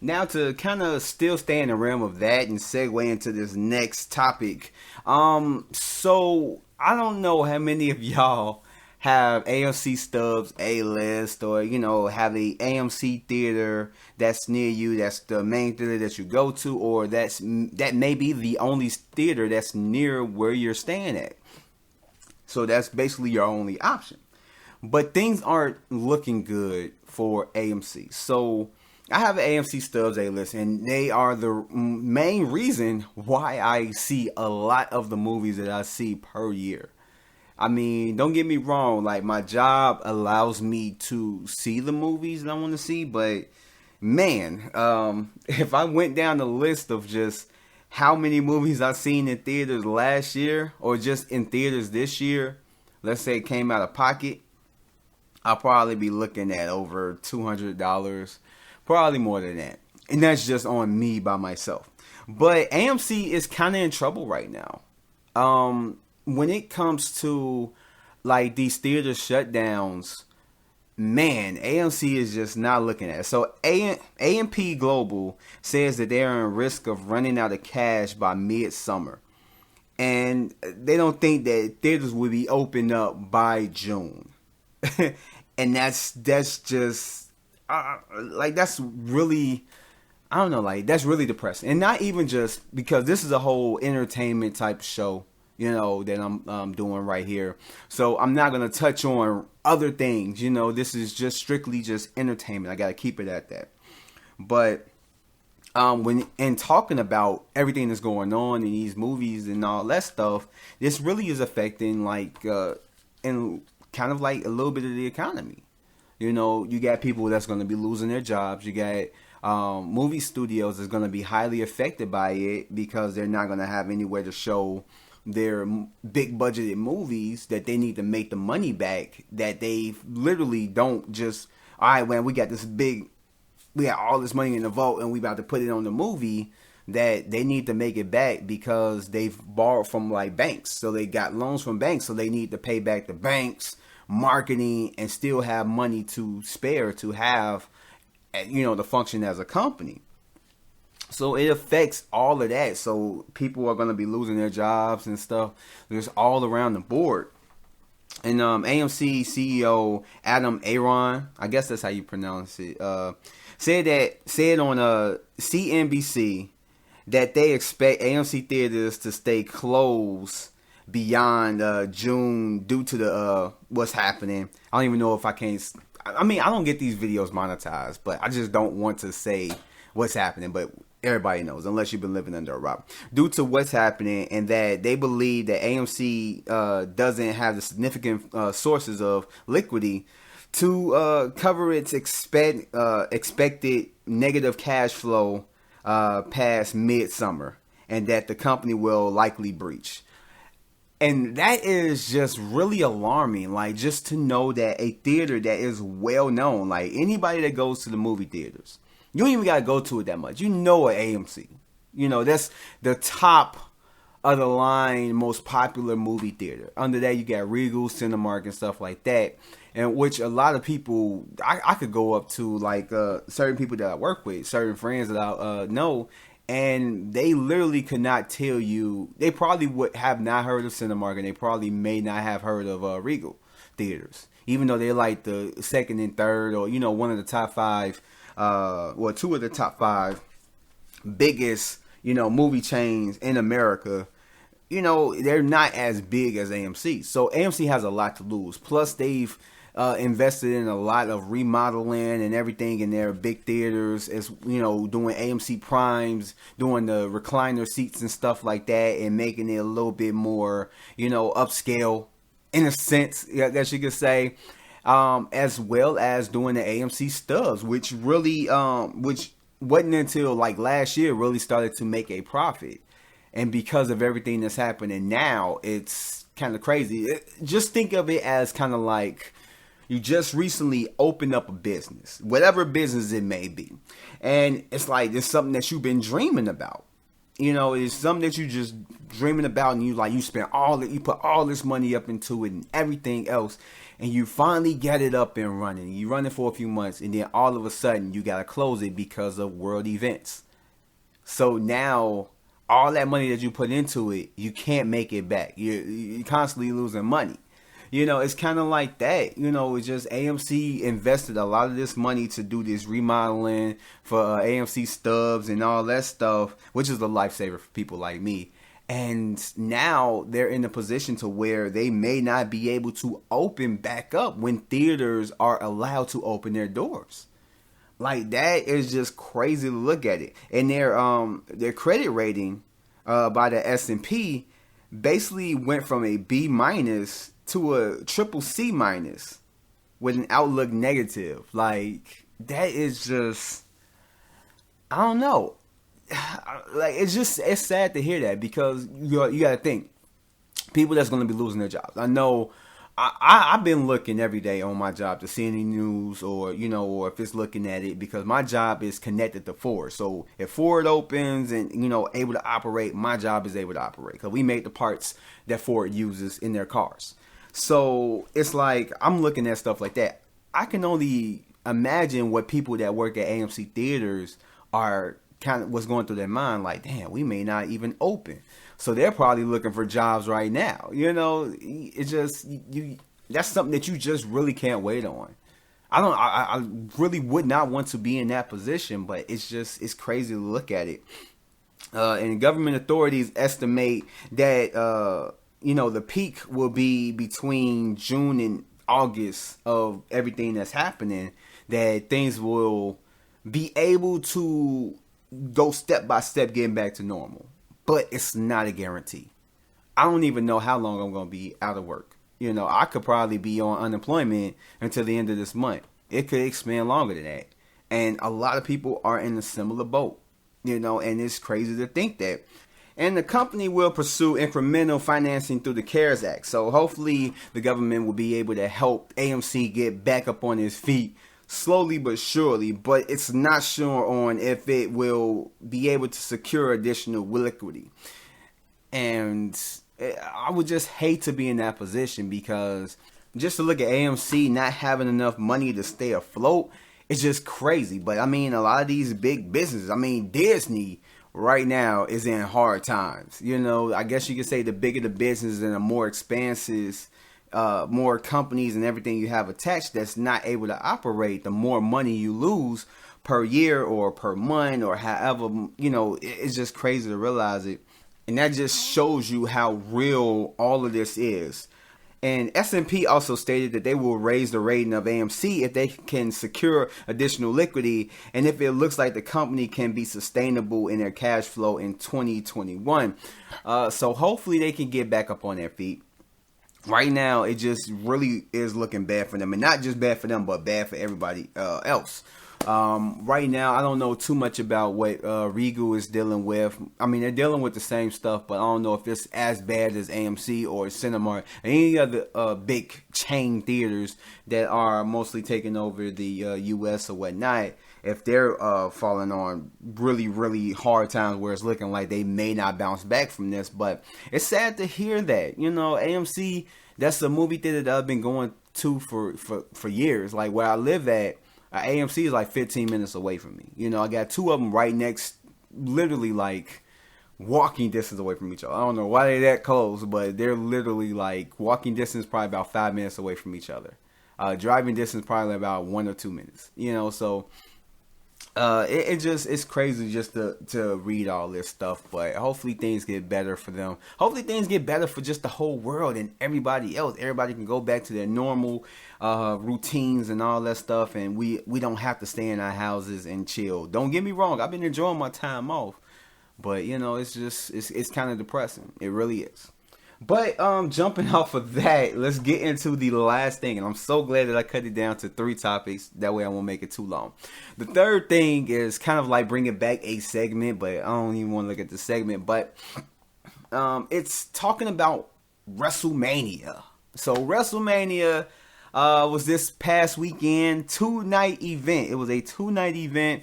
Now to kind of still stay in the realm of that and segue into this next topic. So I don't know how many of y'all have AMC stubs, A list, or have a AMC theater that's near you. That's the main theater that you go to, or that may be the only theater that's near where you're staying at. So that's basically your only option. But things aren't looking good for AMC. So I have an AMC Stubs A list, and they are the main reason why I see a lot of the movies that I see per year. I mean, don't get me wrong, like my job allows me to see the movies that I want to see, but man, if I went down the list of just how many movies I've seen in theaters last year or just in theaters this year, let's say it came out of pocket, I'll probably be looking at over $200, probably more than that. And that's just on me by myself. But AMC is kind of in trouble right now. When it comes to like these theater shutdowns, man, AMC is just not looking at it. So AMP Global says that they're in risk of running out of cash by midsummer. And they don't think that theaters will be opened up by June. And that's just like that's really, I don't know, like that's really depressing. And not even just because this is a whole entertainment type show, that I'm doing right here. So I'm not gonna touch on other things. This is just strictly just entertainment. I gotta keep it at that. But when in talking about everything that's going on in these movies and all that stuff, this really is affecting and kind of like a little bit of the economy. You got people that's going to be losing their jobs. You got movie studios that's going to be highly affected by it because they're not going to have anywhere to show their big budgeted movies that they need to make the money back, that they literally don't just, all right, man, we got all this money in the vault and we about to put it on the movie, that they need to make it back because they've borrowed from like banks. So they got loans from banks, so they need to pay back the banks, marketing, and still have money to spare to have, to function as a company. So it affects all of that. So people are going to be losing their jobs and stuff. There's all around the board. And AMC CEO Adam Aron, I guess that's how you pronounce it, said on CNBC that they expect AMC theaters to stay closed beyond June due to the what's happening. I don't even know if I can. I mean, I don't get these videos monetized, but I just don't want to say what's happening. But everybody knows, unless you've been living under a rock, due to what's happening, and that they believe that AMC doesn't have the significant sources of liquidity to cover its expected negative cash flow past midsummer, and that the company will likely breach. And that is just really alarming, like just to know that a theater that is well known, like anybody that goes to the movie theaters, you don't even got to go to it that much. An AMC. That's the top of the line, most popular movie theater. Under that, you got Regal, Cinemark, and stuff like that. And which a lot of people, I could go up to, like certain people that I work with, certain friends that I know, and they literally could not tell you. They probably would have not heard of Cinemark, and they probably may not have heard of Regal theaters, even though they're like the second and third, or one of the top five, two of the top five biggest movie chains in America. They're not as big as AMC, so AMC has a lot to lose. Plus, they've invested in a lot of remodeling and everything in their big theaters, as doing AMC Primes, doing the recliner seats and stuff like that, and making it a little bit more, upscale in a sense, I guess you could say, as well as doing the AMC stubs, which really, which wasn't until like last year really started to make a profit. And because of everything that's happening now, it's kind of crazy. Just think of it as kind of like you just recently opened up a business, whatever business it may be. And it's like it's something that you've been dreaming about. It's something that you just dreaming about, and you spend you put all this money up into it and everything else, and you finally get it up and running. You run it for a few months, and then all of a sudden you gotta close it because of world events. So now all that money that you put into it, you can't make it back. You're constantly losing money. It's kind of like that. It's just AMC invested a lot of this money to do this remodeling for AMC stubs and all that stuff, which is a lifesaver for people like me. And now they're in a position to where they may not be able to open back up when theaters are allowed to open their doors. Like, that is just crazy to look at it. And their credit rating by the S&P basically went from a B- to a triple C- with an outlook negative. Like, that is just, I don't know. Like, it's sad to hear that, because you got to think, people that's going to be losing their jobs. I know I've been looking every day on my job to see any news, or if it's looking at it, because my job is connected to Ford. So if Ford opens and able to operate, my job is able to operate, because we make the parts that Ford uses in their cars. So it's like, I'm looking at stuff like that. I can only imagine what people that work at AMC theaters are kind of what's going through their mind. Like, damn, we may not even open. So they're probably looking for jobs right now. It's just, that's something that you just really can't wait on. I really would not want to be in that position, but it's crazy to look at it. And government authorities estimate that, the peak will be between June and August of everything that's happening, that things will be able to go step by step getting back to normal. But it's not a guarantee. I don't even know how long I'm going to be out of work. I could probably be on unemployment until the end of this month. It could expand longer than that. And a lot of people are in a similar boat, and it's crazy to think that. And the company will pursue incremental financing through the CARES Act. So hopefully the government will be able to help AMC get back up on its feet slowly but surely. But it's not sure on if it will be able to secure additional liquidity. And I would just hate to be in that position, because just to look at AMC not having enough money to stay afloat, it's just crazy. But I mean, a lot of these big businesses, Disney right now is in hard times. I guess you could say the bigger the business and the more expanses, more companies and everything you have attached that's not able to operate, the more money you lose per year or per month or however. It's just crazy to realize it. And that just shows you how real all of this is. And S&P also stated that they will raise the rating of AMC if they can secure additional liquidity, and if it looks like the company can be sustainable in their cash flow in 2021. So hopefully they can get back up on their feet. Right now, it just really is looking bad for them, and not just bad for them, but bad for everybody else. Right now, I don't know too much about what Regal is dealing with. They're dealing with the same stuff, but I don't know if it's as bad as AMC or Cinemark and any other big chain theaters that are mostly taking over the U.S. or whatnot. If they're falling on really, really hard times where it's looking like they may not bounce back from this. But it's sad to hear that. AMC, that's a movie theater that I've been going to for years. Like, where I live at, AMC is like 15 minutes away from me. I got two of them right next, literally like walking distance away from each other. I don't know why they're that close, but they're literally like walking distance, probably about 5 minutes away from each other. Driving distance, probably about 1 or 2 minutes. So it's crazy just to read all this stuff. But hopefully things get better for them. Hopefully things get better for just the whole world and everybody else. Everybody can go back to their normal routines and all that stuff, and we don't have to stay in our houses and chill. Don't get me wrong, I've been enjoying my time off, but it's kind of depressing. It really is. But jumping off of that, let's get into the last thing, and I'm so glad that I cut it down to 3 topics. That way I won't make it too long. The third thing is kind of like bringing back a segment, but I don't even want to look at the segment. But it's talking about WrestleMania. So WrestleMania was this past weekend, 2-night event. It was a 2-night event